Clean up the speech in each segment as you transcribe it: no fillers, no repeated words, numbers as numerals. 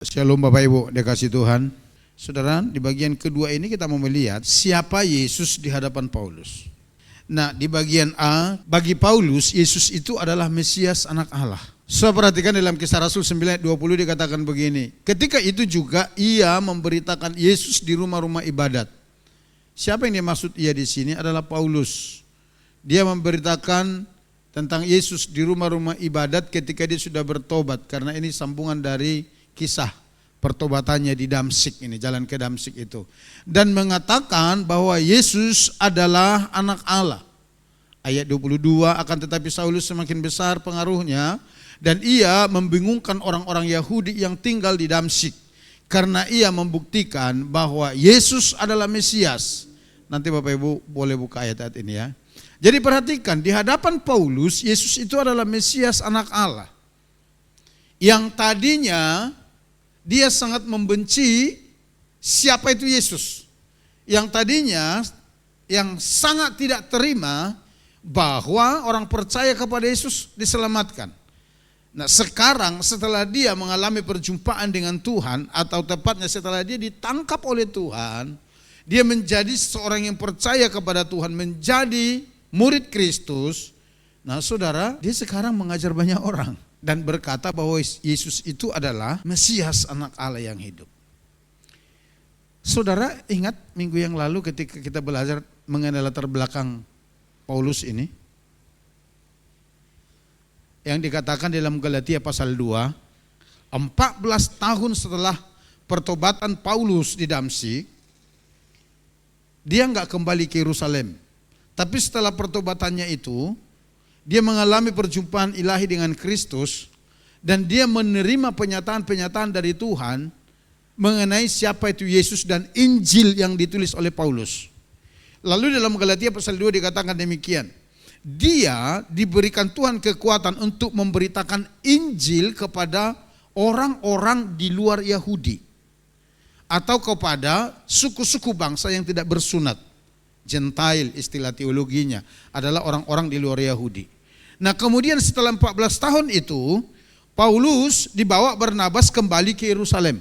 Shalom Bapak Ibu, dikasih Tuhan. Saudara, di bagian kedua ini kita mau melihat siapa Yesus di hadapan Paulus. Nah, di bagian A, bagi Paulus, Yesus itu adalah Mesias anak Allah. Saya perhatikan dalam Kisah Rasul 9:20 dikatakan begini. Ketika itu juga ia memberitakan Yesus di rumah-rumah ibadat. Siapa yang dimaksud ia di sini adalah Paulus. Dia memberitakan tentang Yesus di rumah-rumah ibadat ketika dia sudah bertobat. Karena ini sambungan dari kisah pertobatannya di Damsyik ini, jalan ke Damsyik itu. Dan mengatakan bahwa Yesus adalah anak Allah. Ayat 22, akan tetapi Saulus semakin besar pengaruhnya dan ia membingungkan orang-orang Yahudi yang tinggal di Damsyik. Karena ia membuktikan bahwa Yesus adalah Mesias. Nanti Bapak Ibu boleh buka ayat-ayat ini ya. Jadi perhatikan, di hadapan Paulus, Yesus itu adalah Mesias anak Allah. Yang tadinya dia sangat membenci siapa itu Yesus. Yang tadinya yang sangat tidak terima bahwa orang percaya kepada Yesus diselamatkan. Nah, sekarang setelah dia mengalami perjumpaan dengan Tuhan, atau tepatnya setelah dia ditangkap oleh Tuhan, dia menjadi seorang yang percaya kepada Tuhan, menjadi murid Kristus. Nah, saudara, dia sekarang mengajar banyak orang dan berkata bahwa Yesus itu adalah Mesias anak Allah yang hidup. Saudara ingat minggu yang lalu ketika kita belajar mengenai latar belakang Paulus ini, yang dikatakan dalam Galatia pasal 2, 14 tahun setelah pertobatan Paulus di Damsyik, dia enggak kembali ke Yerusalem. Tapi setelah pertobatannya itu, dia mengalami perjumpaan ilahi dengan Kristus dan dia menerima penyataan-penyataan dari Tuhan mengenai siapa itu Yesus dan Injil yang ditulis oleh Paulus. Lalu dalam Galatia pasal 2 dikatakan demikian. Dia diberikan Tuhan kekuatan untuk memberitakan Injil kepada orang-orang di luar Yahudi atau kepada suku-suku bangsa yang tidak bersunat. Gentile istilah teologinya adalah orang-orang di luar Yahudi. Nah, kemudian setelah 14 tahun itu Paulus dibawa Barnabas kembali ke Yerusalem.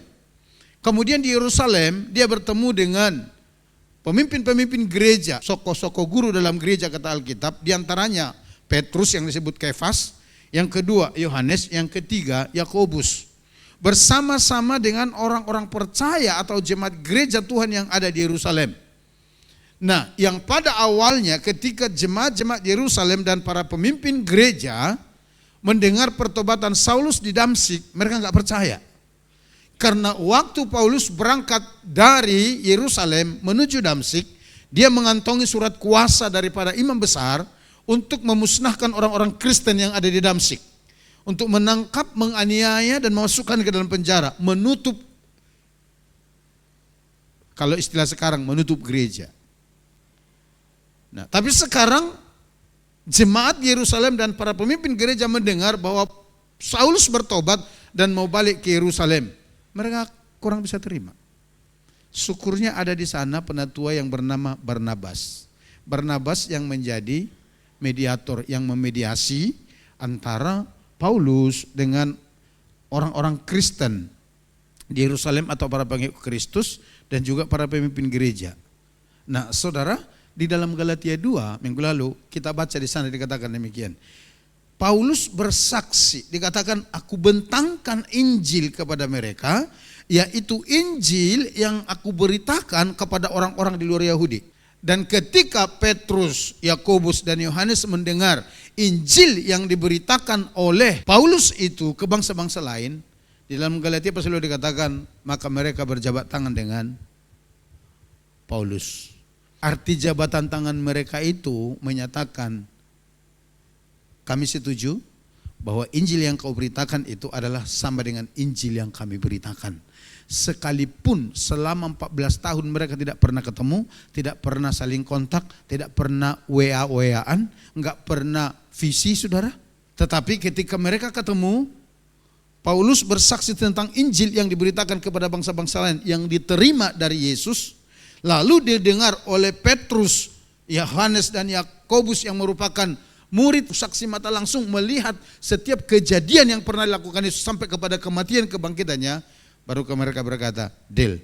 Kemudian di Yerusalem dia bertemu dengan pemimpin-pemimpin gereja, soko-soko guru dalam gereja kata Alkitab, di antaranya Petrus yang disebut Kefas, yang kedua Yohanes, yang ketiga Yakobus. Bersama-sama dengan orang-orang percaya atau jemaat gereja Tuhan yang ada di Yerusalem. Nah, yang pada awalnya ketika jemaat-jemaat Yerusalem dan para pemimpin gereja mendengar pertobatan Saulus di Damsyik, mereka enggak percaya. Karena waktu Paulus berangkat dari Yerusalem menuju Damsyik, dia mengantongi surat kuasa daripada imam besar untuk memusnahkan orang-orang Kristen yang ada di Damsyik. Untuk menangkap, menganiaya dan memasukkan ke dalam penjara, menutup, kalau istilah sekarang, menutup gereja. Nah, tapi sekarang jemaat Yerusalem dan para pemimpin gereja mendengar bahwa Saulus bertobat dan mau balik ke Yerusalem. Mereka kurang bisa terima. Syukurnya ada di sana penatua yang bernama Barnabas. Barnabas yang menjadi mediator, yang memediasi antara Paulus dengan orang-orang Kristen di Yerusalem atau para pengikut Kristus dan juga para pemimpin gereja. Nah, saudara, di dalam Galatia 2 minggu lalu kita baca di sana dikatakan demikian. Paulus bersaksi, dikatakan aku bentangkan Injil kepada mereka, yaitu Injil yang aku beritakan kepada orang-orang di luar Yahudi. Dan ketika Petrus, Yakobus dan Yohanes mendengar Injil yang diberitakan oleh Paulus itu ke bangsa-bangsa lain, di dalam Galatia pasal 2 dikatakan maka mereka berjabat tangan dengan Paulus. Arti jabatan tangan mereka itu menyatakan, kami setuju bahwa Injil yang kau beritakan itu adalah sama dengan Injil yang kami beritakan. Sekalipun selama 14 tahun mereka tidak pernah ketemu, tidak pernah saling kontak, tidak pernah WA-WA-an, enggak pernah visi saudara. Tetapi ketika mereka ketemu, Paulus bersaksi tentang Injil yang diberitakan kepada bangsa-bangsa lain yang diterima dari Yesus. Lalu didengar oleh Petrus, Yohanes dan Yakobus yang merupakan murid saksi mata langsung melihat setiap kejadian yang pernah dilakukan Yesus sampai kepada kematian kebangkitannya. Baru mereka berkata, deal,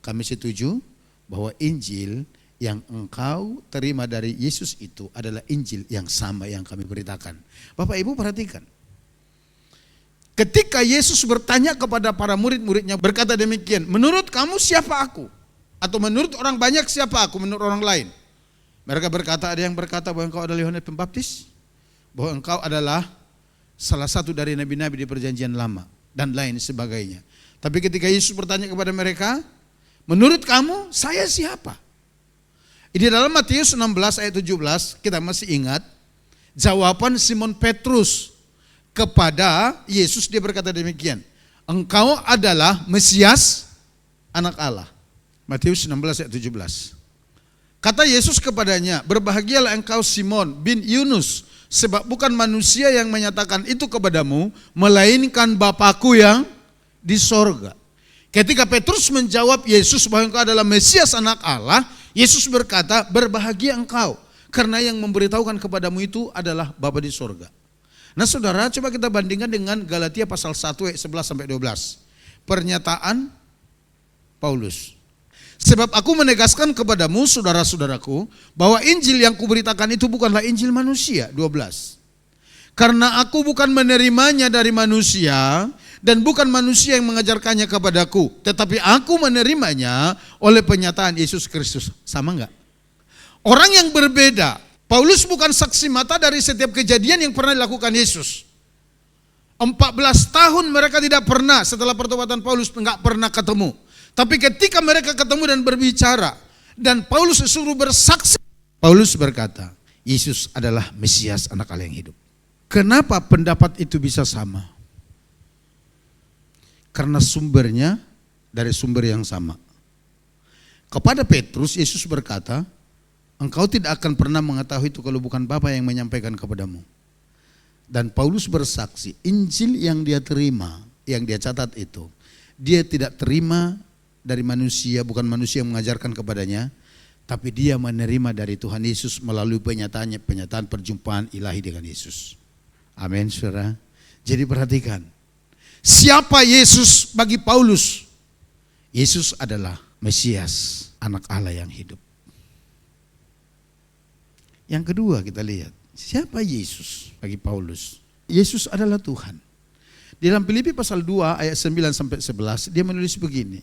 kami setuju bahwa Injil yang engkau terima dari Yesus itu adalah Injil yang sama yang kami beritakan. Bapak Ibu perhatikan. Ketika Yesus bertanya kepada para murid-muridnya berkata demikian, menurut kamu siapa aku? Atau menurut orang banyak siapa aku menurut orang lain? Mereka berkata, ada yang berkata bahwa engkau adalah Yohanes Pembaptis, bahwa engkau adalah salah satu dari nabi-nabi di perjanjian lama, dan lain sebagainya. Tapi ketika Yesus bertanya kepada mereka, menurut kamu saya siapa? Di dalam Matius 16 ayat 17 kita masih ingat jawaban Simon Petrus kepada Yesus. Dia berkata demikian, engkau adalah Mesias, anak Allah. Matius 16 ayat 17. Kata Yesus kepadanya, berbahagialah engkau Simon bin Yunus, sebab bukan manusia yang menyatakan itu kepadamu, melainkan Bapakku yang di sorga. Ketika Petrus menjawab Yesus bahwa engkau adalah Mesias, anak Allah, Yesus berkata, berbahagia engkau, karena yang memberitahukan kepadamu itu adalah Bapa di sorga. Nah saudara, coba kita bandingkan dengan Galatia pasal 1 ayat 11 sampai 12. Pernyataan Paulus. Sebab aku menegaskan kepadamu saudara-saudaraku, bahwa Injil yang kuberitakan itu bukanlah Injil manusia. 12. Karena aku bukan menerimanya dari manusia, dan bukan manusia yang mengajarkannya kepadaku, tetapi aku menerimanya oleh penyataan Yesus Kristus. Sama enggak? Orang yang berbeda. Paulus bukan saksi mata dari setiap kejadian yang pernah dilakukan Yesus. 14 tahun mereka tidak pernah, setelah pertobatan Paulus enggak pernah ketemu. Tapi ketika mereka ketemu dan berbicara, dan Paulus disuruh bersaksi, Paulus berkata, Yesus adalah Mesias, anak Allah yang hidup. Kenapa pendapat itu bisa sama? Karena sumbernya dari sumber yang sama. Kepada Petrus, Yesus berkata, engkau tidak akan pernah mengetahui itu kalau bukan Bapa yang menyampaikan kepadamu. Dan Paulus bersaksi, Injil yang dia terima, yang dia catat itu, dia tidak terima dari manusia, bukan manusia yang mengajarkan kepadanya, tapi dia menerima dari Tuhan Yesus melalui penyataan perjumpaan ilahi dengan Yesus. Amin, saudara. Jadi perhatikan, siapa Yesus bagi Paulus? Yesus adalah Mesias, anak Allah yang hidup. Yang kedua kita lihat, siapa Yesus bagi Paulus? Yesus adalah Tuhan. Di dalam Filipi pasal 2 ayat 9 sampai 11 dia menulis begini.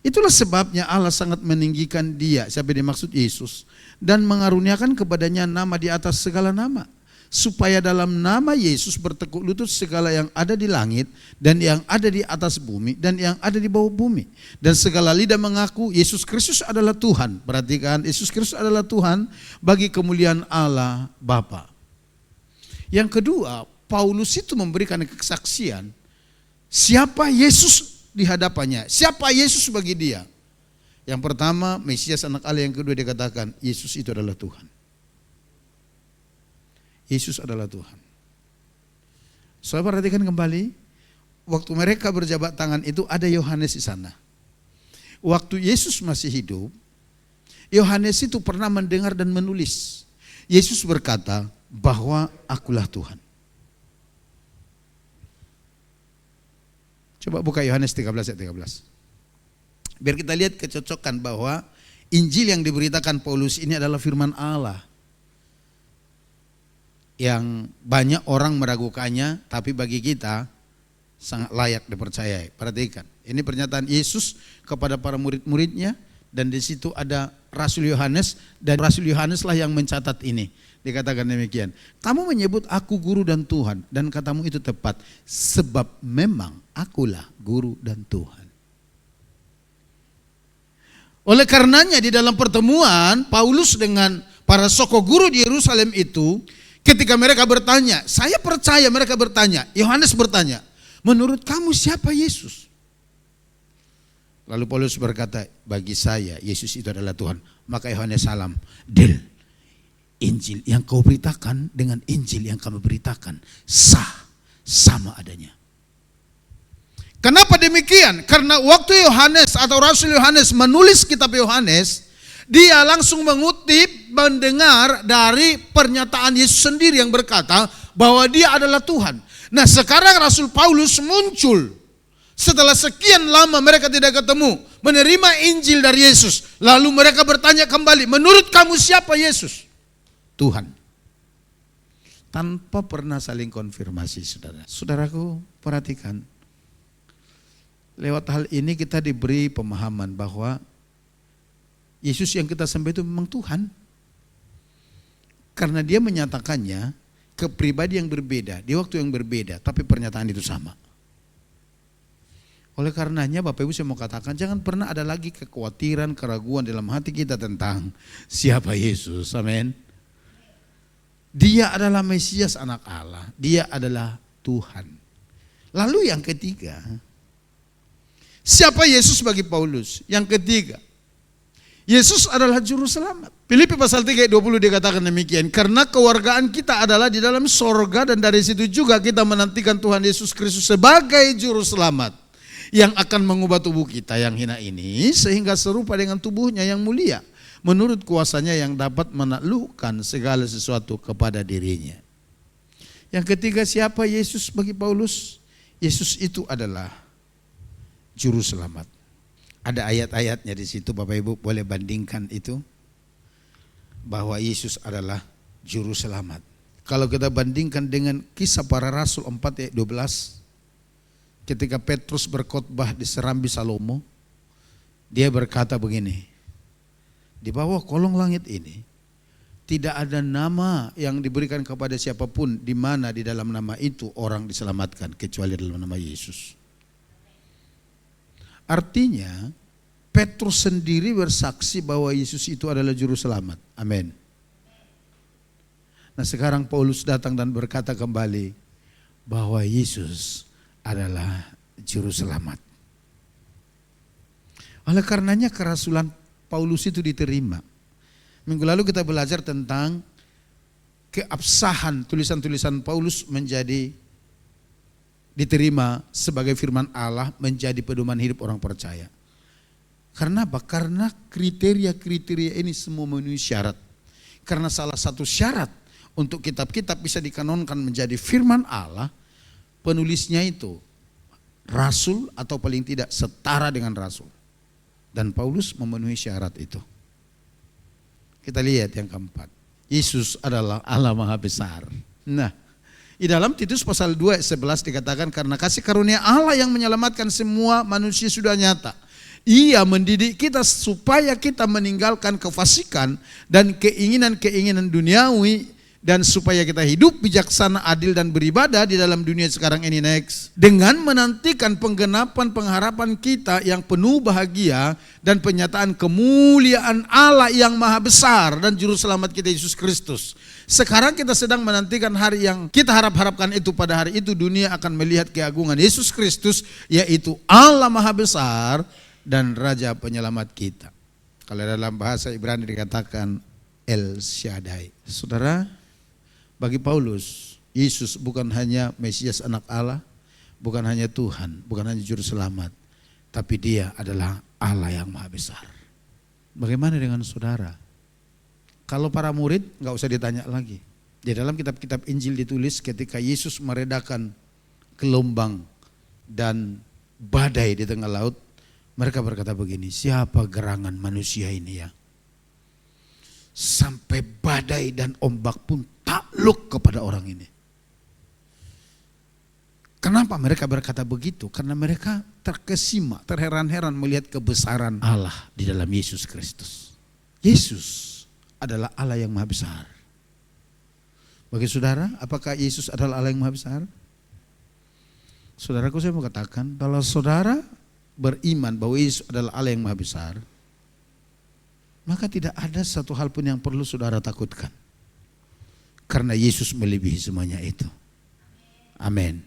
Itulah sebabnya Allah sangat meninggikan dia, siapa yang dimaksud Yesus, dan mengaruniakan kepadanya nama di atas segala nama, supaya dalam nama Yesus bertekuk lutut segala yang ada di langit dan yang ada di atas bumi dan yang ada di bawah bumi, dan segala lidah mengaku Yesus Kristus adalah Tuhan. Perhatikan, Yesus Kristus adalah Tuhan bagi kemuliaan Allah Bapa. Yang kedua, Paulus itu memberikan kesaksian siapa Yesus di hadapannya, siapa Yesus bagi dia. Yang pertama, Mesias, anak Allah. Yang kedua, dia katakan Yesus itu adalah Tuhan. Yesus adalah Tuhan. Saudara perhatikan kembali, waktu mereka berjabat tangan itu ada Yohanes di sana. Waktu Yesus masih hidup, Yohanes itu pernah mendengar dan menulis. Yesus berkata bahwa akulah Tuhan. Coba buka Yohanes 13 ayat 13. Biar kita lihat kecocokan bahwa Injil yang diberitakan Paulus ini adalah firman Allah. Yang banyak orang meragukannya, tapi bagi kita sangat layak dipercayai. Perhatikan, ini pernyataan Yesus kepada para murid-muridnya, dan di situ ada Rasul Yohanes, dan Rasul Yohaneslah yang mencatat ini. Dikatakan demikian, kamu menyebut aku guru dan Tuhan, dan katamu itu tepat, sebab memang akulah guru dan Tuhan. Oleh karenanya di dalam pertemuan Paulus dengan para soko guru di Yerusalem itu, ketika mereka bertanya, saya percaya mereka bertanya, Yohanes bertanya, menurut kamu siapa Yesus? Lalu Paulus berkata, bagi saya Yesus itu adalah Tuhan. Maka Yohanes salam, deal, Injil yang kau beritakan dengan Injil yang kami beritakan sama adanya. Kenapa demikian? Karena waktu Yohanes atau Rasul Yohanes menulis kitab Yohanes, dia langsung mengutip, mendengar dari pernyataan Yesus sendiri yang berkata bahwa dia adalah Tuhan. Nah sekarang Rasul Paulus muncul Setelah sekian lama mereka tidak ketemu, menerima Injil dari Yesus. Lalu mereka bertanya kembali, menurut kamu siapa Yesus? Tuhan. Tanpa pernah saling konfirmasi, saudara. Saudaraku, perhatikan. Lewat hal ini kita diberi pemahaman bahwa Yesus yang kita sembah itu memang Tuhan. Karena dia kepribadian yang berbeda, di waktu yang berbeda, tapi pernyataan itu sama. Oleh karenanya Bapak Ibu saya mau katakan, jangan pernah ada lagi kekhawatiran, keraguan dalam hati kita tentang siapa Yesus. Amin. Dia adalah Mesias anak Allah, dia adalah Tuhan. Lalu yang ketiga, siapa Yesus bagi Paulus? Yang ketiga, Yesus adalah juru selamat. Filipi pasal 3 ayat 20 dikatakan demikian, karena kewargaan kita adalah di dalam sorga dan dari situ juga kita menantikan Tuhan Yesus Kristus sebagai juru selamat yang akan mengubah tubuh kita yang hina ini sehingga serupa dengan tubuhnya yang mulia menurut kuasanya yang dapat menaklukkan segala sesuatu kepada dirinya. Yang ketiga, siapa Yesus bagi Paulus? Yesus itu adalah juru selamat. Ada ayat-ayatnya di situ, Bapak Ibu boleh bandingkan itu, bahwa Yesus adalah juru selamat. Kalau kita bandingkan dengan Kisah Para Rasul 4 ayat 12, ketika Petrus berkhotbah di Serambi Salomo, dia berkata begini, di bawah kolong langit ini tidak ada nama yang diberikan kepada siapapun di mana di dalam nama itu orang diselamatkan kecuali dalam nama Yesus. Artinya Petrus sendiri bersaksi bahwa Yesus itu adalah juru selamat. Amin. Nah sekarang Paulus datang dan berkata kembali bahwa Yesus adalah juru selamat. Oleh karenanya kerasulan Paulus itu diterima. Minggu lalu kita belajar tentang keabsahan tulisan-tulisan Paulus menjadi diterima sebagai firman Allah, menjadi pedoman hidup orang percaya. Karena apa? Karena kriteria-kriteria ini semua memenuhi syarat. Karena salah satu syarat untuk kitab-kitab bisa dikanonkan menjadi firman Allah, penulisnya itu rasul atau paling tidak setara dengan rasul. Dan Paulus memenuhi syarat itu. Kita lihat yang keempat. Yesus adalah Allah Maha Besar. Nah, di dalam Titus pasal 2 ayat 11 dikatakan, karena kasih karunia Allah yang menyelamatkan semua manusia sudah nyata. Ia mendidik kita supaya kita meninggalkan kefasikan dan keinginan-keinginan duniawi, dan supaya kita hidup bijaksana, adil dan beribadah di dalam dunia sekarang ini next. Dengan menantikan penggenapan pengharapan kita yang penuh bahagia dan penyataan kemuliaan Allah yang maha besar dan juru selamat kita Yesus Kristus. Sekarang kita sedang menantikan hari yang kita harap-harapkan itu. Pada hari itu dunia akan melihat keagungan Yesus Kristus, yaitu Allah maha besar dan Raja penyelamat kita. Kalau dalam bahasa Ibrani dikatakan El Shaddai. Saudara, bagi Paulus, Yesus bukan hanya Mesias anak Allah, bukan hanya Tuhan, bukan hanya juru selamat, tapi dia adalah Allah yang maha besar. Bagaimana dengan saudara? Kalau para murid nggak usah ditanya lagi. Di dalam kitab-kitab Injil ditulis ketika Yesus meredakan gelombang dan badai di tengah laut, mereka berkata begini, siapa gerangan manusia ini ya? Sampai badai dan ombak pun takluk kepada orang ini. Kenapa mereka berkata begitu? Karena mereka terkesima, terheran-heran melihat kebesaran Allah di dalam Yesus Kristus. Yesus adalah Allah yang maha besar. Bagi saudara, apakah Yesus adalah Allah yang maha besar? Saudaraku, saya mau katakan, kalau saudara beriman bahwa Yesus adalah Allah yang maha besar, maka tidak ada satu hal pun yang perlu saudara takutkan. Karena Yesus melebihi semuanya itu. Amin.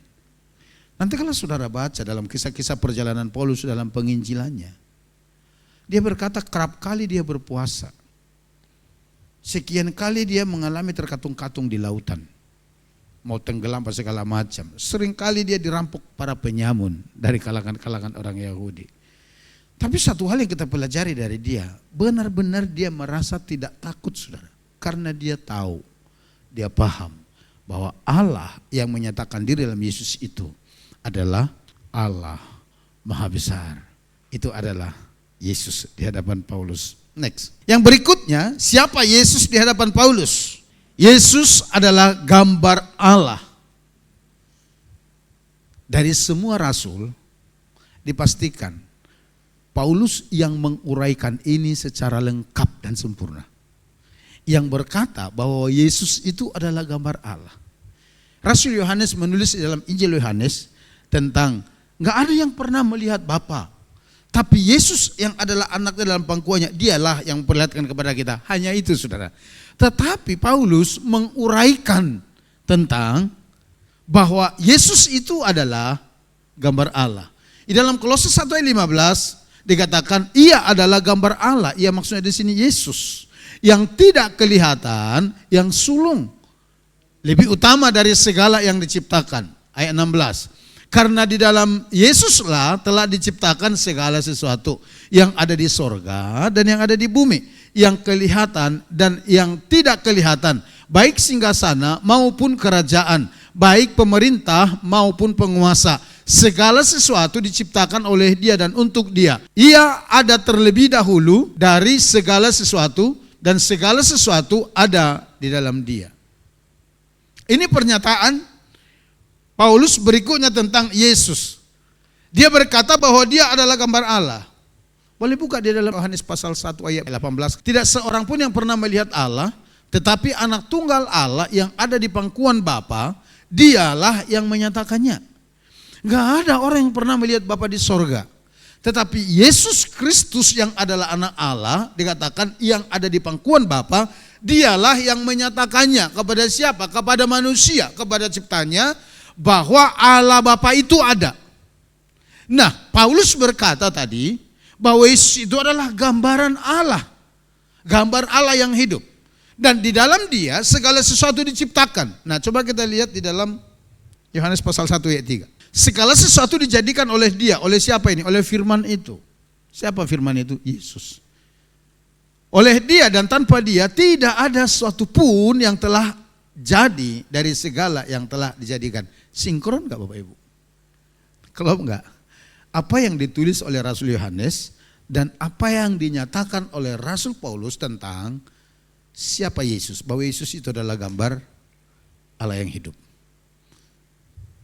Nanti kalau saudara baca dalam kisah-kisah perjalanan Paulus dalam penginjilannya, dia berkata kerap kali dia berpuasa. Sekian kali dia mengalami terkatung-katung di lautan. Mau tenggelam apa segala macam. Sering kali dia dirampok para penyamun dari kalangan-kalangan orang Yahudi. Tapi satu hal yang kita pelajari dari dia, benar-benar dia merasa tidak takut, saudara. Karena dia tahu, dia paham bahwa Allah yang menyatakan diri dalam Yesus itu adalah Allah maha besar. Itu adalah Yesus di hadapan Paulus. Next. Yang berikutnya, siapa Yesus di hadapan Paulus? Yesus adalah gambar Allah. Dari semua rasul dipastikan Paulus yang menguraikan ini secara lengkap dan sempurna. Yang berkata bahwa Yesus itu adalah gambar Allah. Rasul Yohanes menulis di dalam Injil Yohanes tentang nggak ada yang pernah melihat Bapa, tapi Yesus yang adalah anaknya dalam pangkuannya, dialah yang memperlihatkan kepada kita. Hanya itu, saudara. Tetapi Paulus menguraikan tentang bahwa Yesus itu adalah gambar Allah. Di dalam Kolose 1 ayat 15 dikatakan ia adalah gambar Allah. Ia maksudnya di sini Yesus yang tidak kelihatan, yang sulung, lebih utama dari segala yang diciptakan. Ayat 16. Karena di dalam Yesuslah telah diciptakan segala sesuatu yang ada di sorga dan yang ada di bumi, yang kelihatan dan yang tidak kelihatan, baik singgasana maupun kerajaan, baik pemerintah maupun penguasa. Segala sesuatu diciptakan oleh Dia dan untuk Dia. Ia ada terlebih dahulu dari segala sesuatu dan segala sesuatu ada di dalam Dia. Ini pernyataan Paulus berikutnya tentang Yesus. Dia berkata bahwa Dia adalah gambar Allah. Boleh buka di dalam Yohanes pasal 1 ayat 18. Tidak seorang pun yang pernah melihat Allah, tetapi anak tunggal Allah yang ada di pangkuan Bapa, Dialah yang menyatakannya. Gak ada orang yang pernah melihat Bapa di sorga. Tetapi Yesus Kristus yang adalah anak Allah, dikatakan yang ada di pangkuan Bapa, Dialah yang menyatakannya. Kepada siapa? Kepada manusia, kepada ciptanya, bahwa Allah Bapa itu ada. Nah, Paulus berkata tadi bahwa Yesus itu adalah gambaran Allah. Gambar Allah yang hidup. Dan di dalam Dia segala sesuatu diciptakan. Nah, coba kita lihat di dalam Yohanes pasal 1 ayat 3. Segala sesuatu dijadikan oleh Dia. Oleh siapa ini? Oleh firman itu. Siapa firman itu? Yesus. Oleh Dia dan tanpa Dia tidak ada sesuatu pun yang telah jadi dari segala yang telah dijadikan. Sinkron enggak Bapak Ibu? Kalau enggak, apa yang ditulis oleh Rasul Yohanes dan apa yang dinyatakan oleh Rasul Paulus tentang siapa Yesus, bahwa Yesus itu adalah gambar Allah yang hidup.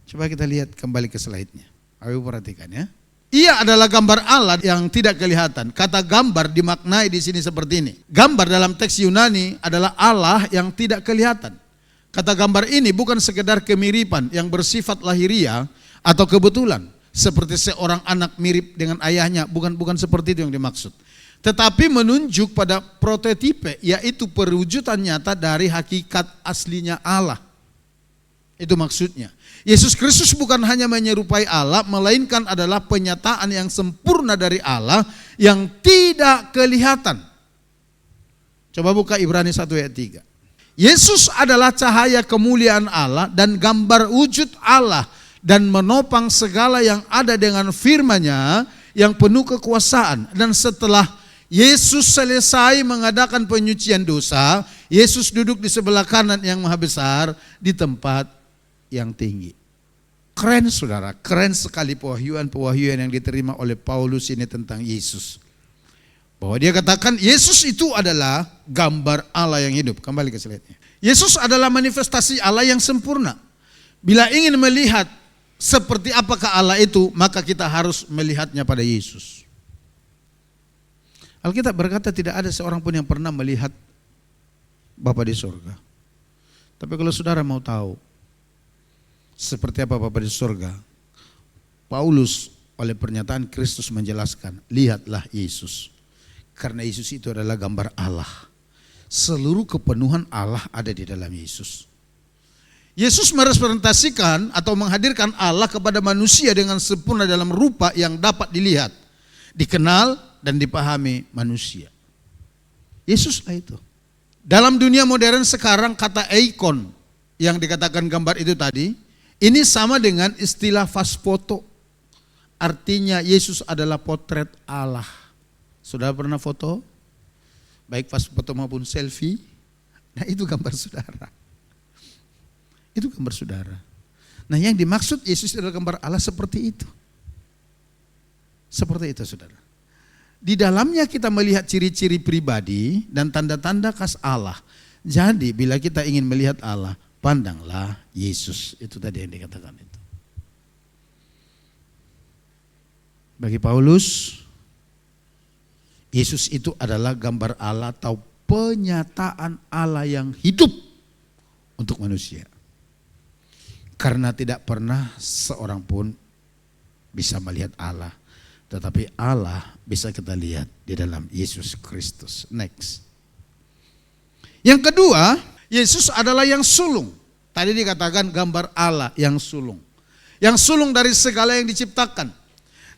Coba kita lihat kembali ke slide-nya. Ayo perhatikan ya. Ia adalah gambar Allah yang tidak kelihatan. Kata gambar dimaknai di sini seperti ini. Gambar dalam teks Yunani adalah Allah yang tidak kelihatan. Kata gambar ini bukan sekedar kemiripan yang bersifat lahiriah atau kebetulan. Seperti seorang anak mirip dengan ayahnya. Bukan seperti itu yang dimaksud. Tetapi menunjuk pada prototipe, yaitu perwujudan nyata dari hakikat aslinya Allah. Itu maksudnya. Yesus Kristus bukan hanya menyerupai Allah, melainkan adalah penyataan yang sempurna dari Allah yang tidak kelihatan. Coba buka Ibrani 1 ayat 3. Yesus adalah cahaya kemuliaan Allah dan gambar wujud Allah dan menopang segala yang ada dengan firman-Nya yang penuh kekuasaan. Dan setelah Yesus selesai mengadakan penyucian dosa, Yesus duduk di sebelah kanan yang maha besar di tempat yang tinggi. Keren saudara, keren sekali pewahyuan yang diterima oleh Paulus ini tentang Yesus. Bahwa dia katakan Yesus itu adalah gambar Allah yang hidup. Kembali ke slide-nya. Yesus adalah manifestasi Allah yang sempurna. Bila ingin melihat seperti apakah Allah itu, maka kita harus melihatnya pada Yesus. Alkitab berkata tidak ada seorang pun yang pernah melihat Bapa di surga. Tapi kalau saudara mau tahu seperti apa Bapa di surga, Paulus oleh pernyataan Kristus menjelaskan, lihatlah Yesus. Karena Yesus itu adalah gambar Allah. Seluruh kepenuhan Allah ada di dalam Yesus. Yesus merepresentasikan atau menghadirkan Allah kepada manusia dengan sempurna dalam rupa yang dapat dilihat, dikenal dan dipahami manusia. Yesuslah itu. Dalam dunia modern sekarang kata eikon yang dikatakan gambar itu tadi, ini sama dengan istilah fast foto. Artinya Yesus adalah potret Allah. Saudara pernah foto? Baik fast foto maupun selfie. Nah itu gambar saudara. Itu gambar saudara. Nah yang dimaksud Yesus adalah gambar Allah seperti itu. Seperti itu saudara. Di dalamnya kita melihat ciri-ciri pribadi dan tanda-tanda khas Allah. Jadi bila kita ingin melihat Allah, pandanglah Yesus. Itu tadi yang dikatakan itu. Bagi Paulus, Yesus itu adalah gambar Allah atau penyataan Allah yang hidup untuk manusia. Karena tidak pernah seorang pun bisa melihat Allah. Tetapi Allah bisa kita lihat di dalam Yesus Kristus. Next. Yang kedua, Yesus adalah yang sulung. Tadi dikatakan gambar Allah yang sulung. Yang sulung dari segala yang diciptakan.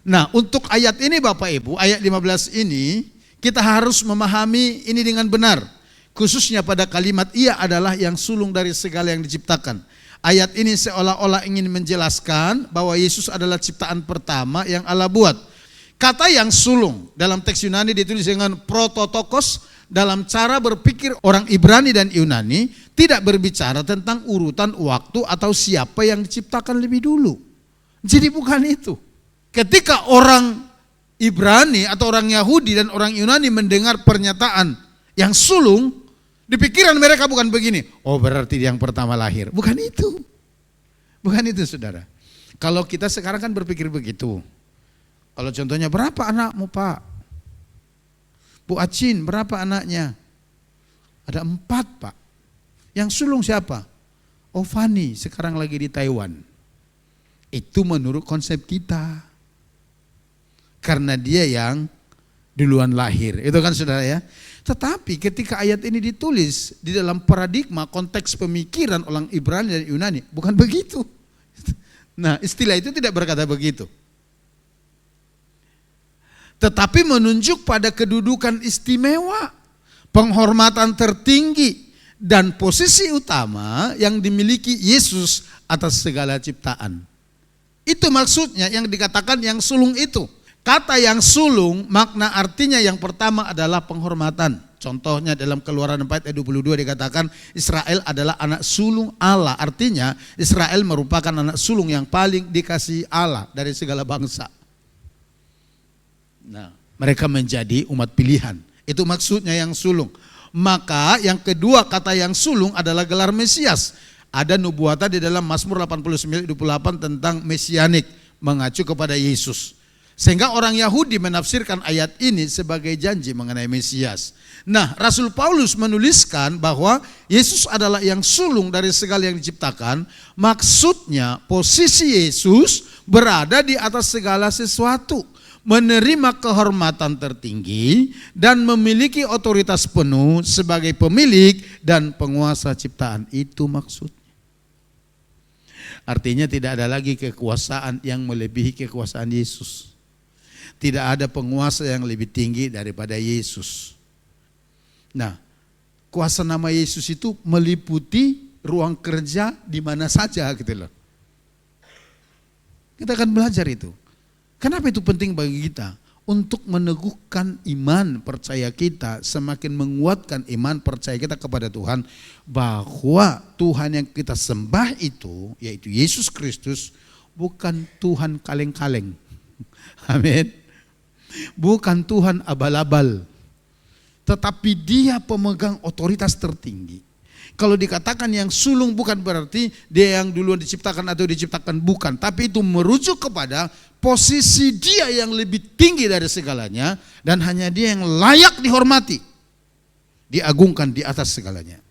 Nah, untuk ayat ini Bapak Ibu, ayat 15 ini, kita harus memahami ini dengan benar. Khususnya pada kalimat ia adalah yang sulung dari segala yang diciptakan. Ayat ini seolah-olah ingin menjelaskan bahwa Yesus adalah ciptaan pertama yang Allah buat. Kata yang sulung dalam teks Yunani ditulis dengan prototokos. Dalam cara berpikir orang Ibrani dan Yunani tidak berbicara tentang urutan waktu atau siapa yang diciptakan lebih dulu. Jadi bukan itu. Ketika orang Ibrani atau orang Yahudi dan orang Yunani mendengar pernyataan yang sulung, di pikiran mereka bukan begini, oh berarti yang pertama lahir. Bukan itu. Bukan itu saudara. Kalau kita sekarang kan berpikir begitu. Kalau contohnya berapa anakmu Pak? Bu Acin berapa anaknya? Ada 4 Pak. Yang sulung siapa? Oh Fani sekarang lagi di Taiwan. Itu menurut konsep kita. Karena dia yang duluan lahir. Itu kan saudara ya. Tetapi ketika ayat ini ditulis di dalam paradigma konteks pemikiran orang Ibrani dan Yunani. Bukan begitu. Nah istilah itu tidak berkata begitu. Tetapi menunjuk pada kedudukan istimewa, penghormatan tertinggi, dan posisi utama yang dimiliki Yesus atas segala ciptaan. Itu maksudnya yang dikatakan yang sulung itu. Kata yang sulung makna artinya yang pertama adalah penghormatan. Contohnya dalam Keluaran 4 ayat 22 dikatakan Israel adalah anak sulung Allah. Artinya Israel merupakan anak sulung yang paling dikasihi Allah dari segala bangsa. Nah, mereka menjadi umat pilihan. Itu maksudnya yang sulung. Maka yang kedua kata yang sulung adalah gelar Mesias. Ada nubuatan di dalam Mazmur 89:28 tentang mesianik mengacu kepada Yesus. Sehingga orang Yahudi menafsirkan ayat ini sebagai janji mengenai Mesias. Nah, Rasul Paulus menuliskan bahwa Yesus adalah yang sulung dari segala yang diciptakan. Maksudnya posisi Yesus berada di atas segala sesuatu. Menerima kehormatan tertinggi dan memiliki otoritas penuh sebagai pemilik dan penguasa ciptaan. Itu maksudnya. Artinya tidak ada lagi kekuasaan yang melebihi kekuasaan Yesus. Tidak ada penguasa yang lebih tinggi daripada Yesus. Nah, kuasa nama Yesus itu meliputi ruang kerja di mana saja gitu loh. Kita akan belajar itu. Kenapa itu penting bagi kita? Untuk meneguhkan iman percaya kita, semakin menguatkan iman percaya kita kepada Tuhan, bahwa Tuhan yang kita sembah itu, yaitu Yesus Kristus, bukan Tuhan kaleng-kaleng. Amin. Bukan Tuhan abal-abal, tetapi dia pemegang otoritas tertinggi. Kalau dikatakan yang sulung bukan berarti dia yang duluan diciptakan atau diciptakan, bukan. Tapi itu merujuk kepada posisi dia yang lebih tinggi dari segalanya. Dan hanya dia yang layak dihormati, diagungkan di atas segalanya.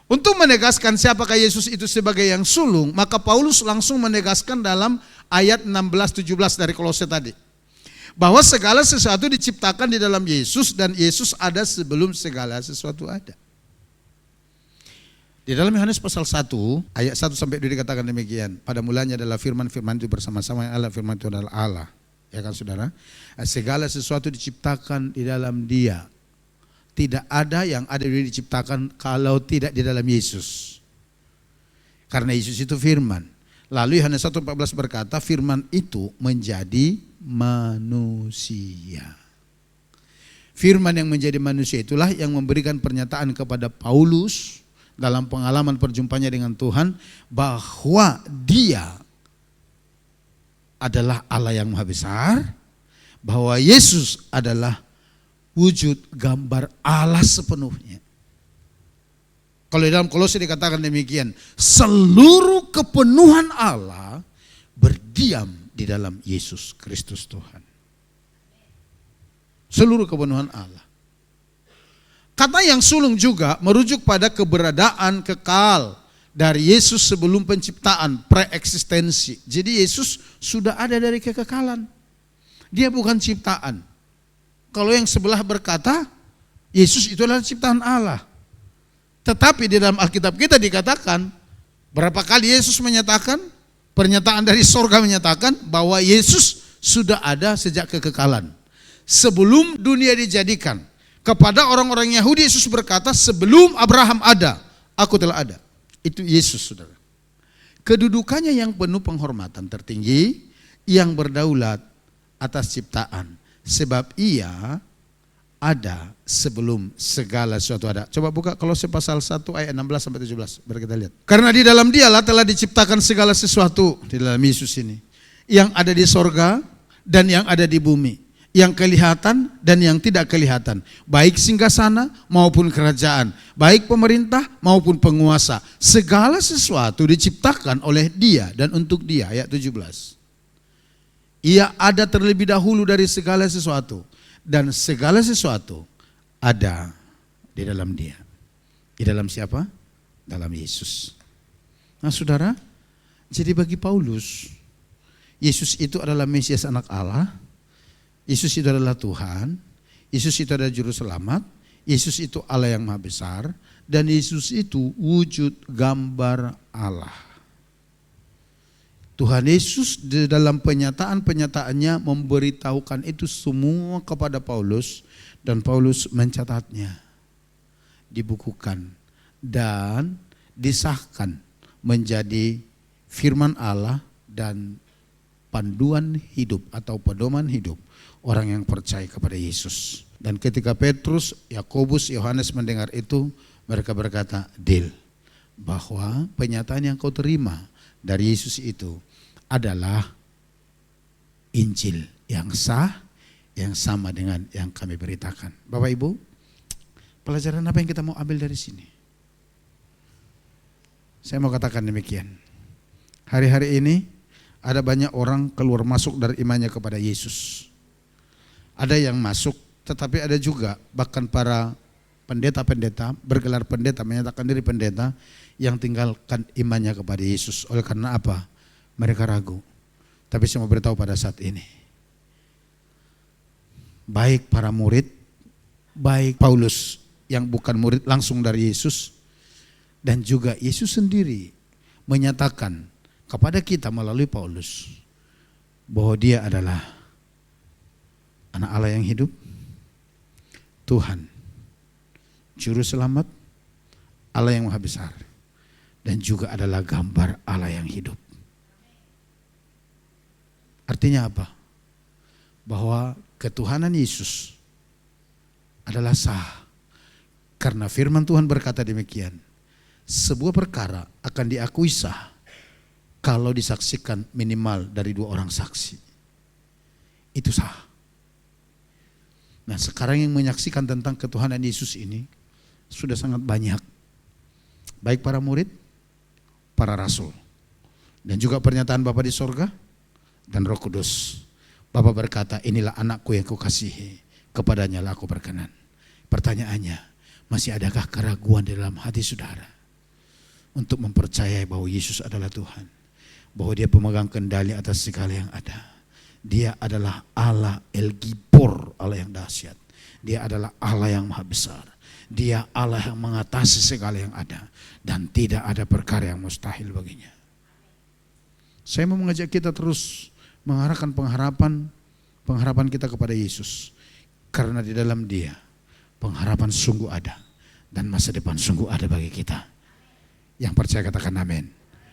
Untuk menegaskan siapakah Yesus itu sebagai yang sulung, maka Paulus langsung menegaskan dalam ayat 16-17 dari Kolose tadi. Bahwa segala sesuatu diciptakan di dalam Yesus dan Yesus ada sebelum segala sesuatu ada. Di dalam Yohanes pasal 1 ayat 1 sampai 2 dikatakan demikian. Pada mulanya adalah firman, firman itu bersama-sama Allah, firman itu adalah Allah. Ya kan saudara? Segala sesuatu diciptakan di dalam Dia. Tidak ada yang ada di diciptakan kalau tidak di dalam Yesus. Karena Yesus itu firman. Lalu Yohanes 1:14 berkata firman itu menjadi manusia. Firman yang menjadi manusia itulah yang memberikan pernyataan kepada Paulus dalam pengalaman perjumpaannya dengan Tuhan bahwa dia adalah Allah yang maha besar, bahwa Yesus adalah wujud gambar Allah sepenuhnya. Kalau di dalam Kolose dikatakan demikian, seluruh kepenuhan Allah berdiam di dalam Yesus Kristus Tuhan. Seluruh kepenuhan Allah. Kata yang sulung juga merujuk pada keberadaan kekal dari Yesus sebelum penciptaan, preeksistensi. Jadi Yesus sudah ada dari kekekalan. Dia bukan ciptaan. Kalau yang sebelah berkata, Yesus itu adalah ciptaan Allah. Tetapi di dalam Alkitab kita dikatakan, berapa kali Yesus menyatakan, pernyataan dari sorga menyatakan bahwa Yesus sudah ada sejak kekekalan. Sebelum dunia dijadikan, kepada orang-orang Yahudi Yesus berkata, sebelum Abraham ada, aku telah ada. Itu Yesus, saudara. Kedudukannya yang penuh penghormatan tertinggi, yang berdaulat atas ciptaan. Sebab ia ada sebelum segala sesuatu ada. Coba buka Kolose pasal 1 ayat 16 sampai 17. Biar kita lihat. Karena di dalam dialah telah diciptakan segala sesuatu, di dalam Yesus ini, yang ada di sorga dan yang ada di bumi, yang kelihatan dan yang tidak kelihatan, baik singgasana maupun kerajaan, baik pemerintah maupun penguasa. Segala sesuatu diciptakan oleh Dia dan untuk Dia. Ayat 17. Ia ada terlebih dahulu dari segala sesuatu, dan segala sesuatu ada di dalam Dia. Di dalam siapa? Dalam Yesus. Nah saudara, jadi bagi Paulus, Yesus itu adalah Mesias anak Allah, Yesus itu adalah Tuhan, Yesus itu adalah Juru Selamat, Yesus itu Allah yang Maha Besar, dan Yesus itu wujud gambar Allah. Tuhan Yesus di dalam penyataan-penyataannya memberitahukan itu semua kepada Paulus, dan Paulus mencatatnya, dibukukan dan disahkan menjadi firman Allah dan panduan hidup atau pedoman hidup orang yang percaya kepada Yesus. Dan ketika Petrus, Yakobus, Yohanes mendengar itu, mereka berkata, deal, bahwa penyataan yang kau terima dari Yesus itu adalah Injil yang sah, yang sama dengan yang kami beritakan. Bapak Ibu, pelajaran apa yang kita mau ambil dari sini? Saya mau katakan demikian. Hari-hari ini ada banyak orang keluar masuk dari imannya kepada Yesus. Ada yang masuk, tetapi ada juga bahkan para pendeta-pendeta, bergelar pendeta, menyatakan diri pendeta, yang tinggalkan imannya kepada Yesus. Oleh karena apa? Mereka ragu. Tapi saya mau beritahu pada saat ini, baik para murid, baik Paulus yang bukan murid langsung dari Yesus, dan juga Yesus sendiri menyatakan kepada kita melalui Paulus bahwa Dia adalah anak Allah yang hidup, Tuhan, Juru Selamat, Allah yang Maha Besar, dan juga adalah gambar Allah yang hidup. Artinya apa? Bahwa ketuhanan Yesus adalah sah. Karena firman Tuhan berkata demikian, sebuah perkara akan diakui sah kalau disaksikan minimal dari 2 orang saksi. Itu sah. Nah sekarang yang menyaksikan tentang ketuhanan Yesus ini sudah sangat banyak. Baik para murid, para rasul, dan juga pernyataan Bapa di sorga dan Roh Kudus. Bapa berkata, inilah anakku yang kukasihi, kepadanya lah aku berkenan. Pertanyaannya, masih adakah keraguan di dalam hati saudara untuk mempercayai bahwa Yesus adalah Tuhan, bahwa Dia pemegang kendali atas segala yang ada? Dia adalah Allah El Gibor, Allah yang dahsyat. Dia adalah Allah yang Maha Besar. Dia Allah yang mengatasi segala yang ada, dan tidak ada perkara yang mustahil baginya. Saya mau mengajak kita terus mengarahkan pengharapan kita kepada Yesus, karena di dalam Dia pengharapan sungguh ada dan masa depan sungguh ada bagi kita. Yang percaya katakan amin.